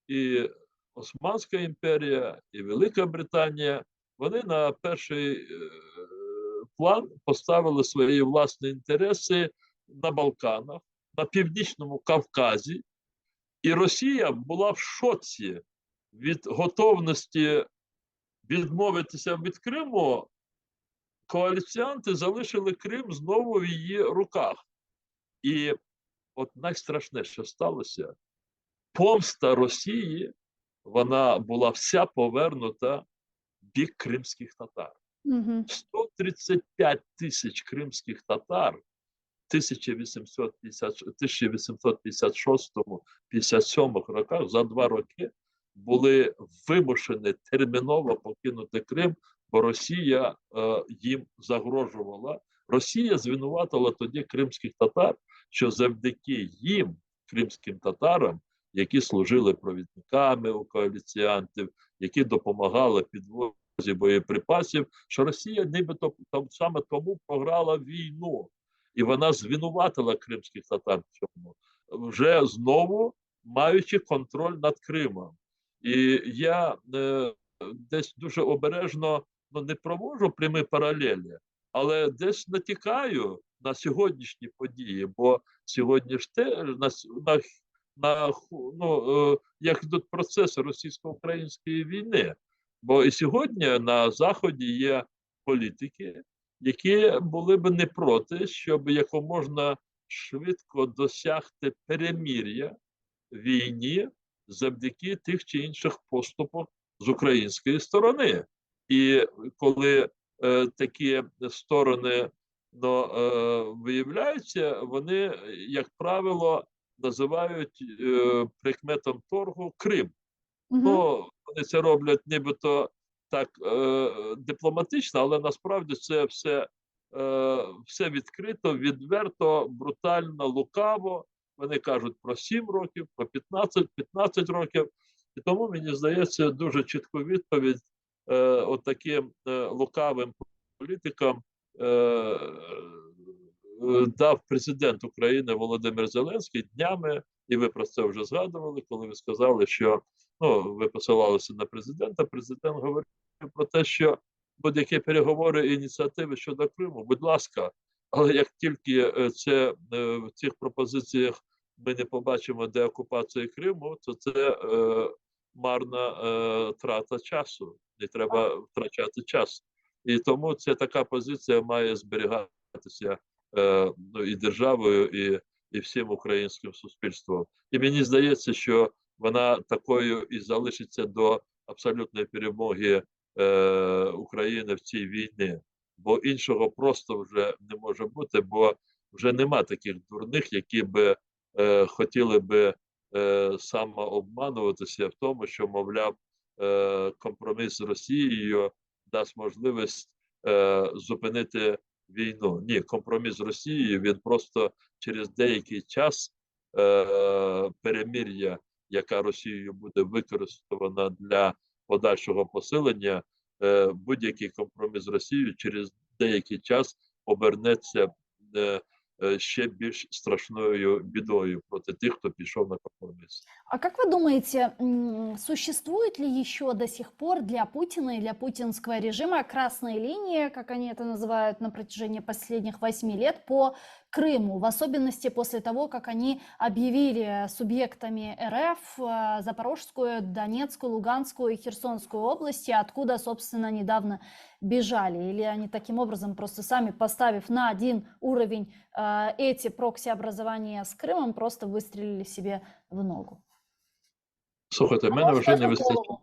і Османська імперія, і Велика Британія, вони на перший план поставили свої власні інтереси на Балканах, на Північному Кавказі. І Росія була в шоці від готовності відмовитися від Криму. Коаліціанти залишили Крим знову в її руках. І от найстрашне, що сталося, помста Росії, вона була вся повернута в бік кримських татар. Мгм. 135 тисяч кримських татар в 1856-57 роках, за 2 роки, були вимушені терміново покинути Крим, бо Росія їм загрожувала. Росія звинуватила тоді кримських татар, що завдяки їм, кримським татарам, які служили провідниками у коаліціантів, які допомагали підвозі боєприпасів, що Росія нібито саме тому програла війну. І вона звинуватила кримських татар в цьому, вже знову маючи контроль над Кримом. І я десь дуже обережно не проводжу прямі паралелі, але десь натякаю на сьогоднішні події, бо сьогодні ж як йдуть процеси російсько-української війни. Бо і сьогодні на Заході є політики, які були б не проти, щоб якомога швидко досягти перемир'я в війні завдяки тих чи інших поступах з української сторони. І коли такі сторони виявляються, вони, як правило, називають прикметом торгу Крим. Мгм. Вони це роблять нібито так дипломатично, але насправді це все відкрито, відверто, брутально, лукаво. вони кажуть про 7 років, про 15 років. І тому, мені здається, дуже чітку відповідь отаким лукавим політикам дав президент України Володимир Зеленський днями, і ви про це вже згадували, коли ви сказали, що ви посилалися на президента. Президент говорив про те, що будь-які переговори і ініціативи щодо Криму, будь ласка, але як тільки в цих пропозиціях ми не побачимо деокупації Криму, то це марна трата часу. Не треба втрачати час. І тому ця така позиція має зберігатися і державою, і всім українським суспільством. І мені здається, що вона такою і залишиться до абсолютної перемоги України в цій війні. Бо іншого просто вже не може бути, бо вже нема таких дурних, які би хотіли би самообмануватися в тому, що, мовляв, компроміс з Росією дасть можливість зупинити війну. Ні, компроміс з Росією, він просто через деякий час перемир'я, яка Росією буде використана для подальшого посилення, будь-який компроміс з Росією через деякий час обернеться ще більш страшною бідою проти тих, хто пішов на компроміс. А как вы думаете, существует ли еще до сих пор для Путина и для путинского режима красная линия, как они это называют, на протяжении последних 8 лет по Крыму, в особенности после того, как они объявили субъектами РФ Запорожскую, Донецкую, Луганскую и Херсонскую области, откуда, собственно, недавно бежали? Или они таким образом, просто сами поставив на один уровень эти прокси-образования с Крымом, просто выстрелили себе в ногу? Слухайте, Может, даже в голову.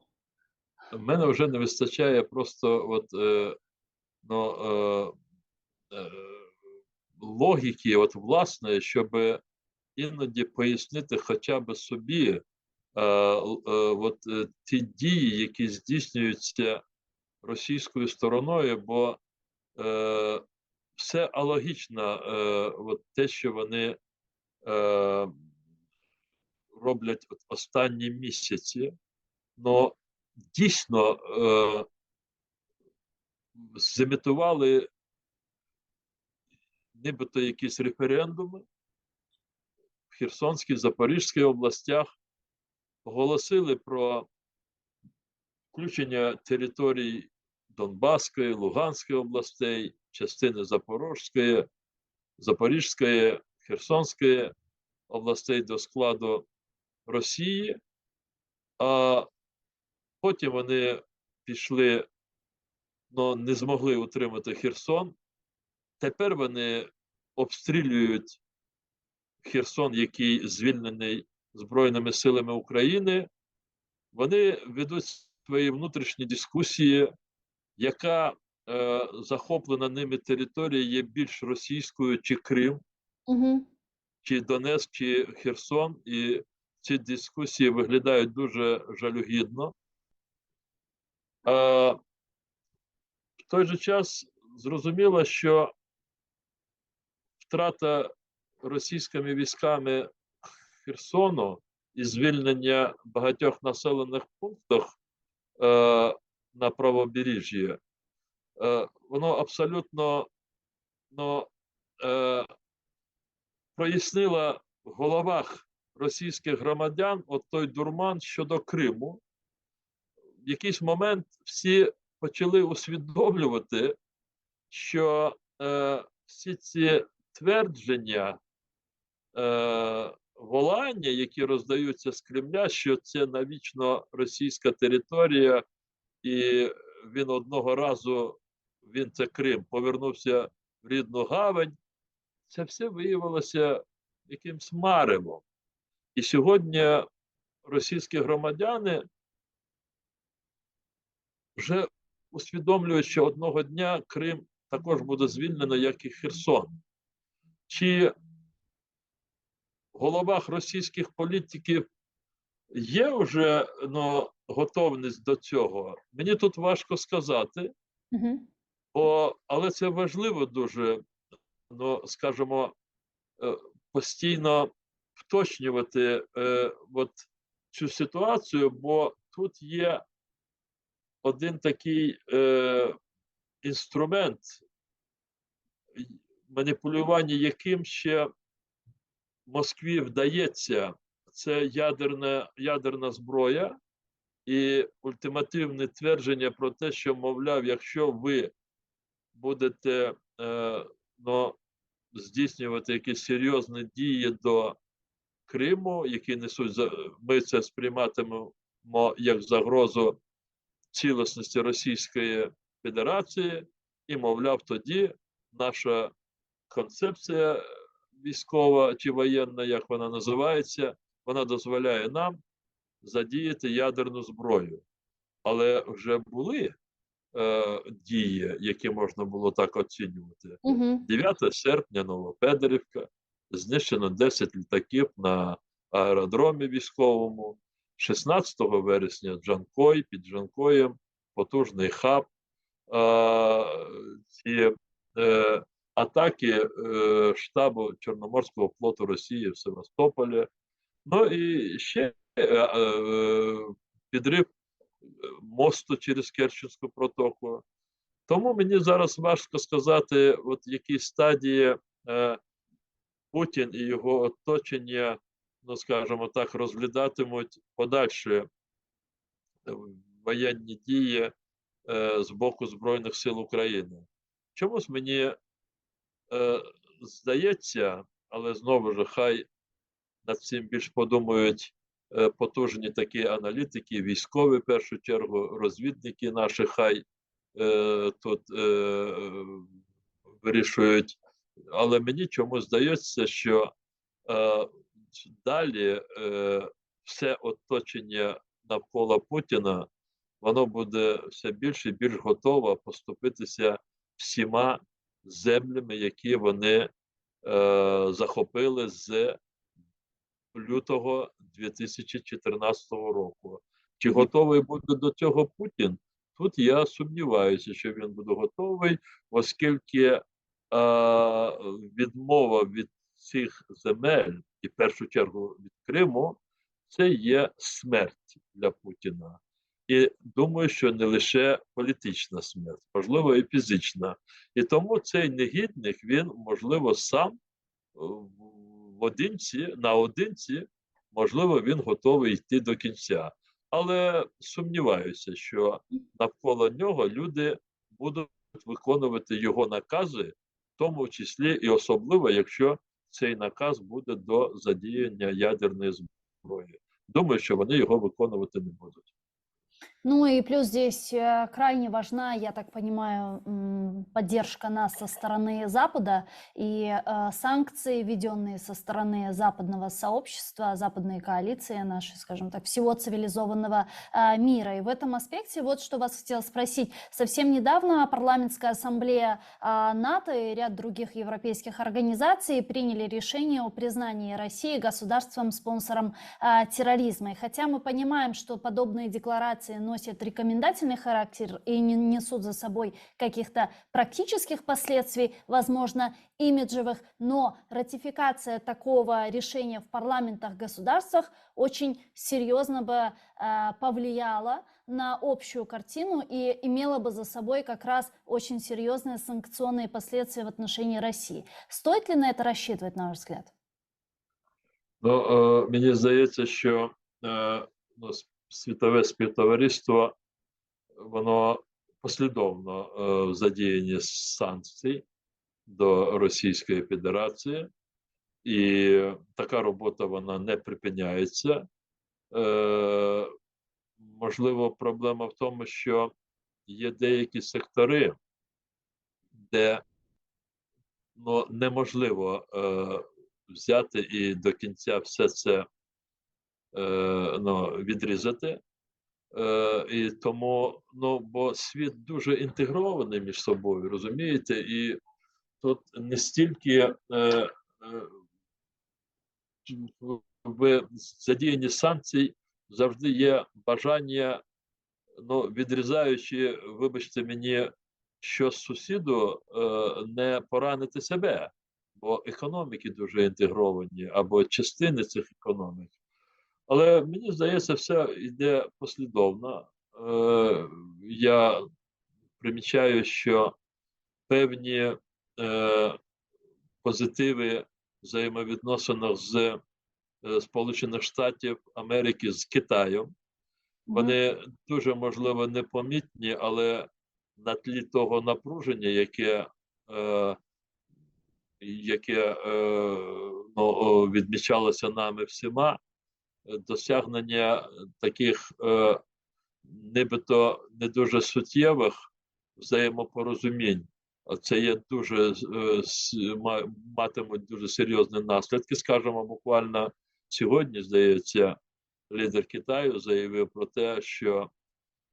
мене вже не вистачає просто логіки, власне, щоб іноді пояснити хоча б собі ті дії, які здійснюються російською стороною, бо все алогічно, те, що вони роблять останні місяці, но дійсно зімітували нібито якісь референдуми в Херсонській, Запорізькій областях, оголосили про включення територій Донбаської, Луганської областей, частини Запорізької, Херсонської областей до складу Росії, а потім вони пішли, але не змогли утримати Херсон. Тепер вони обстрілюють Херсон, який звільнений Збройними силами України. Вони ведуть свої внутрішні дискусії, яка захоплена ними територія є більш російською, чи Крим, чи Донецьк, чи Херсон. І ці дискусії виглядають дуже жалюгідно. В той же час зрозуміло, що втрата російськими військами Херсону і звільнення багатьох населених пунктів на правобережжі, воно абсолютно прояснило в головах російських громадян той дурман щодо Криму. В якийсь момент всі почали усвідомлювати, що всі ці твердження, волання, які роздаються з Кремля, що це навічно російська територія, і він одного разу, це Крим, повернувся в рідну гавань, це все виявилося якимсь маревом. І сьогодні російські громадяни вже усвідомлюють, що одного дня Крим також буде звільнено, як і Херсон. Чи в головах російських політиків є вже готовність до цього? Мені тут важко сказати, але це важливо дуже, скажімо, постійно вточнювати от цю ситуацію, бо тут є один такий інструмент, маніпулювання яким ще Москві вдається, це ядерна зброя і ультимативне твердження про те, що, мовляв, якщо ви будете здійснювати якісь серйозні дії до Криму, які несуть, ми це сприйматимемо як загрозу цілісності Російської Федерації, і, мовляв, тоді наша концепція військова чи воєнна, як вона називається, вона дозволяє нам задіяти ядерну зброю. Але вже були дії, які можна було так оцінювати. 9 серпня Новопедрівка, знищено 10 літаків на аеродромі військовому, 16 вересня Джанкой, під Джанкоєм, потужний хаб. Ці атаки штабу Чорноморського флоту Росії в Севастополі. Ну і ще підрив мосту через Керченську протоку. Тому мені зараз важко сказати, от в якій стадії Путін і його оточення, ну скажімо так, розглядатимуть подальші воєнні дії з боку Збройних сил України. Чомусь мені здається, але знову ж хай над цим більш подумають потужні такі аналітики, військові, в першу чергу, розвідники наші хай тут вирішують. Але мені чомусь здається, що далі все оточення навколо Путіна, воно буде все більше і більш готове поступитися всіма землями, які вони захопили з лютого 2014 року. Чи готовий буде до цього Путін? Тут я сумніваюся, що він буде готовий, оскільки відмова від цих земель, і в першу чергу від Криму, це є смерть для Путіна. І думаю, що не лише політична смерть, можливо, і фізична. І тому цей негідник, він, можливо, сам наодинці, можливо, він готовий йти до кінця. Але сумніваюся, що навколо нього люди будуть виконувати його накази, в тому числі і особливо, якщо цей наказ буде до задіяння ядерної зброї. Думаю, що вони його виконувати не будуть. Ну и плюс здесь крайне важна, я так понимаю, поддержка нас со стороны Запада и санкции, введенные со стороны западного сообщества, западной коалиции нашей, скажем так, всего цивилизованного мира. И в этом аспекте вот что вас хотела спросить. Совсем недавно парламентская ассамблея НАТО и ряд других европейских организаций приняли решение о признании России государством-спонсором терроризма. И хотя мы понимаем, что подобные декларации носят рекомендательный характер и не несут за собой каких-то практических последствий, возможно, имиджевых, но ратификация такого решения в парламентах государствах очень серьезно бы повлияла на общую картину и имела бы за собой как раз очень серьезные санкционные последствия в отношении России. Стоит ли на это рассчитывать, на ваш взгляд? Ну, мені здається, що світове співтовариство, воно послідовно в задіянні санкцій до Російської Федерації, і така робота, вона не припиняється. Можливо, проблема в тому, що є деякі сектори, де неможливо взяти і до кінця все це відрізати. І тому, бо світ дуже інтегрований між собою, розумієте? І тут не стільки в задіянні санкцій завжди є бажання, відрізаючи, вибачте мені, що сусіду, не поранити себе. бо економіки дуже інтегровані, або частини цих економік. Але мені здається, все йде послідовно. Я примічаю, що певні позитиви в взаємовідносинах з Сполучених Штатів Америки з Китаєм. Мгм. Вони дуже, можливо, непомітні, але на тлі того напруження, е, яке відмічалося нами всіма, досягнення таких нібито не дуже суттєвих взаємопорозумінь. Це є дуже матимуть дуже серйозні наслідки. Скажімо, буквально сьогодні, здається, лідер Китаю заявив про те, що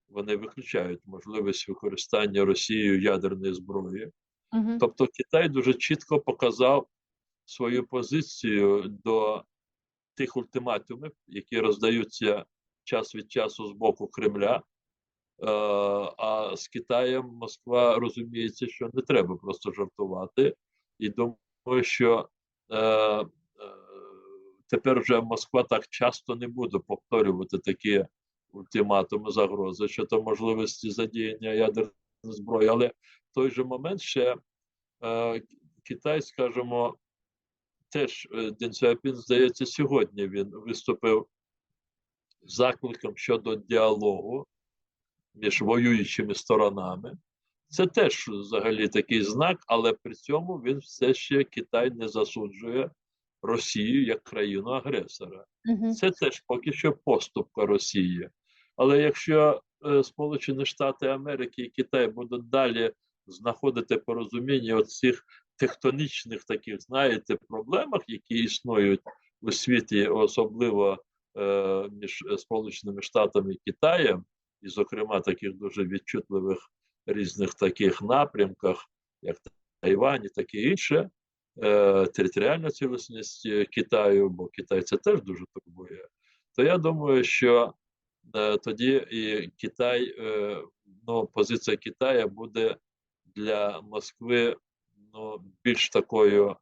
вони виключають можливість використання Росією ядерної зброї. Мгм. Тобто Китай дуже чітко показав свою позицію до тих ультиматумів, які роздаються час від часу з боку Кремля. А з Китаєм Москва розуміється, що не треба просто жартувати. І думаю, що е, тепер вже Москва так часто не буде повторювати такі ультиматуми загрози щодо можливості задіяння ядерної зброї. Але в той же момент ще Китай, скажімо, теж Ден Сяопін, здається, сьогодні він виступив з закликом щодо діалогу між воюючими сторонами. Це теж взагалі такий знак, але при цьому він все ще Китай не засуджує Росію як країну-агресора. Мгм. Це теж поки що поступка Росії. Але якщо Сполучені Штати Америки і Китай будуть далі знаходити порозуміння у цих тектонічних таких, знаєте, проблемах, які існують у світі, особливо між Сполученими Штатами і Китаєм, і, зокрема, таких дуже відчутливих різних таких напрямках, як Тайвань і таке інше, територіальна цілісність Китаю, бо Китай це теж дуже турбує, то я думаю, що тоді і Китай, позиція Китаю буде для Москви більш такою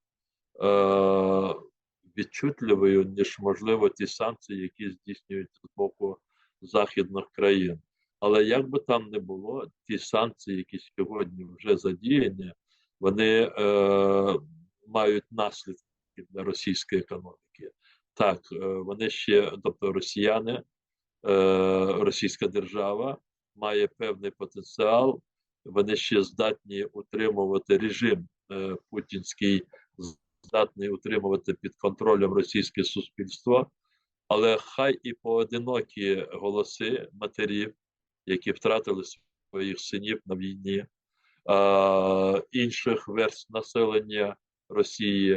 відчутливою, ніж, можливо, ті санкції, які здійснюються з боку західних країн. Але як би там не було, ті санкції, які сьогодні вже задіяні, вони мають наслідки для російської економіки. Так, вони ще, тобто росіяни, Російська держава має певний потенціал, вони ще здатні утримувати режим путінський, здатний утримувати під контролем російське суспільство, але хай і поодинокі голоси матерів, які втратили своїх синів на війні, інших верств населення Росії,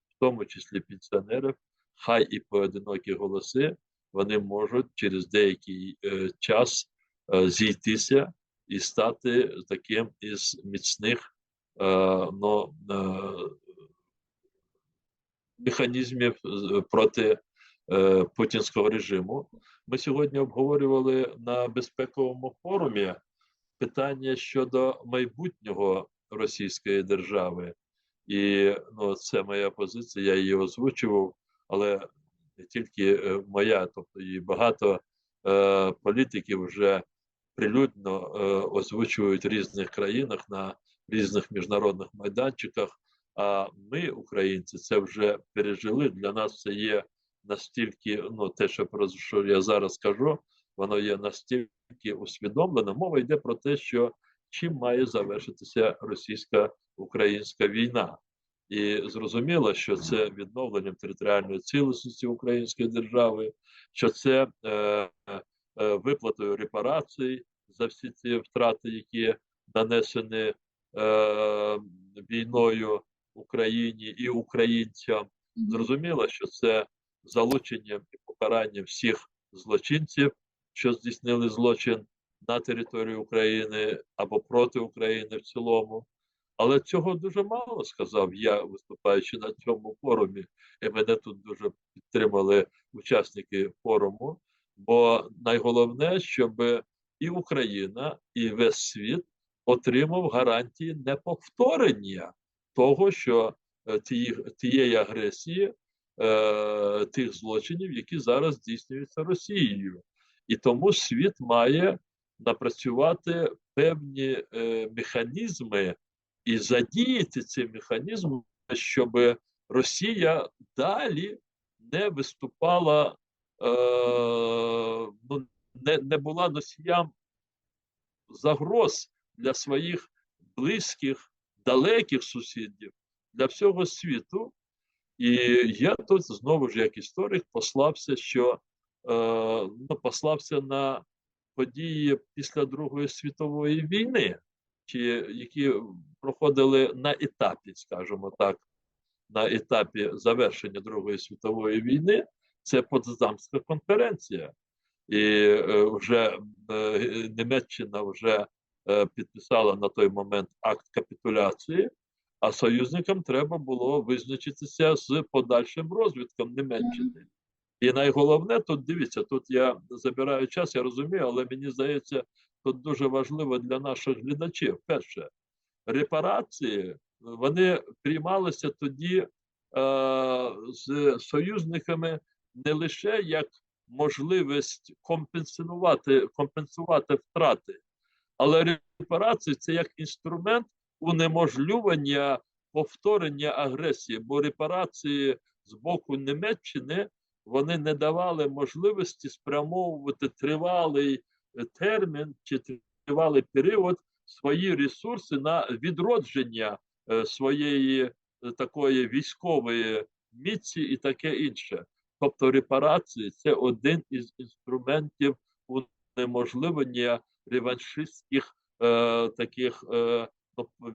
в тому числі пенсіонерів, хай і поодинокі голоси, вони можуть через деякий час зійтися і стати таким із міцних механізмів проти путінського режиму. Ми сьогодні обговорювали на безпековому форумі питання щодо майбутнього Російської держави. І це моя позиція, я її озвучував, але не тільки моя, тобто і багато політиків вже прилюдно озвучують в різних країнах на різних міжнародних майданчиках. А ми, українці, це вже пережили. Для нас це є настільки, те, про що я зараз кажу, воно є настільки усвідомлено. Мова йде про те, що чим має завершитися російсько-українська війна. І зрозуміло, що це відновленням територіальної цілісності Української держави, що це виплатою репарацій за всі ці втрати, які нанесені війною Україні і українцям. Мгм. Зрозуміло, що це залученням і покаранням всіх злочинців, що здійснили злочин на території України або проти України в цілому. Але цього дуже мало, сказав я, виступаючи на цьому форумі, і мене тут дуже підтримали учасники форуму. Бо найголовне, щоб і Україна, і весь світ отримав гарантії неповторення того, що тієї агресії, тих злочинів, які зараз здійснюються Росією. І тому світ має напрацювати певні механізми і задіяти ці механізми, щоб Росія далі не виступала, ну, не була носіям загроз для своїх близьких, далеких сусідів, для всього світу. І я тут знову ж як історик послався, послався на події після Другої світової війни, які проходили на етапі, скажімо так, на етапі завершення Другої світової війни. Це Потсдамська конференція. І вже Німеччина вже підписала на той момент акт капітуляції, а союзникам треба було визначитися з подальшим розвитком Німеччини. І найголовне тут, дивіться, тут я забираю час, я розумію, але мені здається, тут дуже важливо для наших глядачів. Перше, репарації, вони приймалися тоді з союзниками не лише як можливість компенсувати втрати, але репарації – це як інструмент унеможливлення повторення агресії, бо репарації з боку Німеччини вони не давали можливості спрямовувати тривалий термін чи тривалий період свої ресурси на відродження своєї такої військової міці і таке інше. Тобто репарації – це один із інструментів унеможливлення реваншистських таких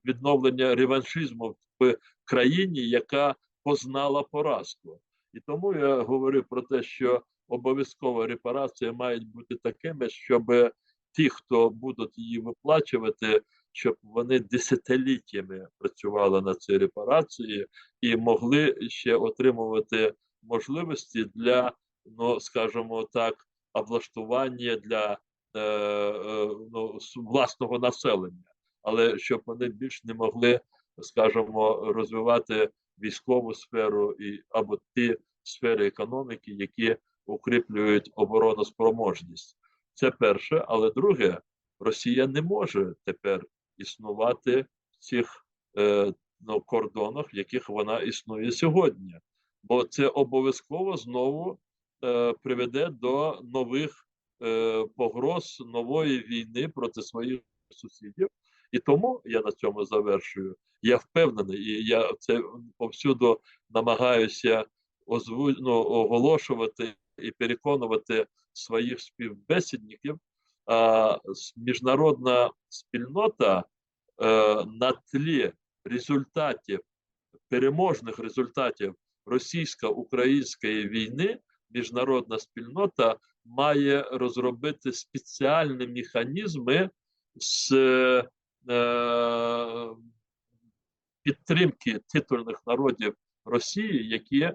відновлення реваншизму в країні, яка познала поразку. І тому я говорю про те, що обов'язково репарації мають бути такими, щоб ті, хто будуть її виплачувати, щоб вони десятиліттями працювали на цій репарації і могли ще отримувати можливості для, ну, скажімо так, облаштування для власного населення. Але щоб вони більш не могли, скажімо, розвивати військову сферу або ті сфери економіки, які укріплюють обороноспроможність. Це перше. Але друге, Росія не може тепер існувати в цих кордонах, в яких вона існує сьогодні. Бо це обов'язково знову приведе до нових погроз, нової війни проти своїх сусідів. І тому я на цьому завершую. Я впевнений, і я це повсюду намагаюся оголошувати і переконувати своїх співбесідників. Міжнародна спільнота на тлі результатів, переможних результатів російсько-української війни, міжнародна спільнота має розробити спеціальні механізми з підтримки титульних народів Росії, які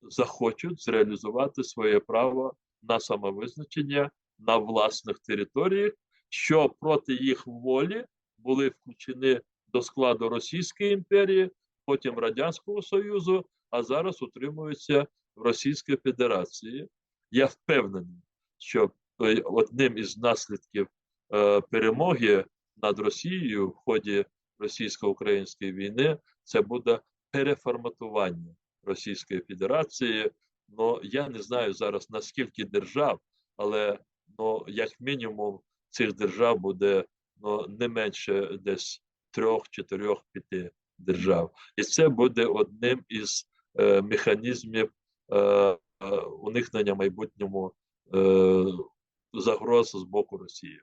захочуть зреалізувати своє право на самовизначення на власних територіях, що проти їх волі були включені до складу Російської імперії, потім Радянського Союзу, а зараз утримуються в Російській Федерації. Я впевнений, що одним із наслідків перемоги над Росією в ході російсько-української війни це буде переформатування Російської Федерації. Ну, я не знаю зараз наскільки держав, але як мінімум цих держав буде не менше десь 3, 4, 5 держав. І це буде одним із механізмів уникнення в майбутньому загроз з боку Росії.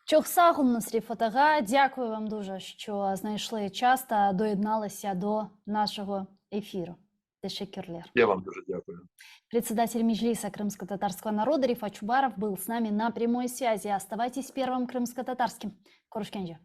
Çok sağ olun, Насрів Атага. Дякую вам дуже, що знайшли час та доєдналися до нашего эфира. Teşekkürler. Я вам дуже дякую. Председатель Меджлиса крымско-татарского народа Рифат Чубаров был с нами на прямой связи. Оставайтесь первым крымско-татарским. Корушкенджи.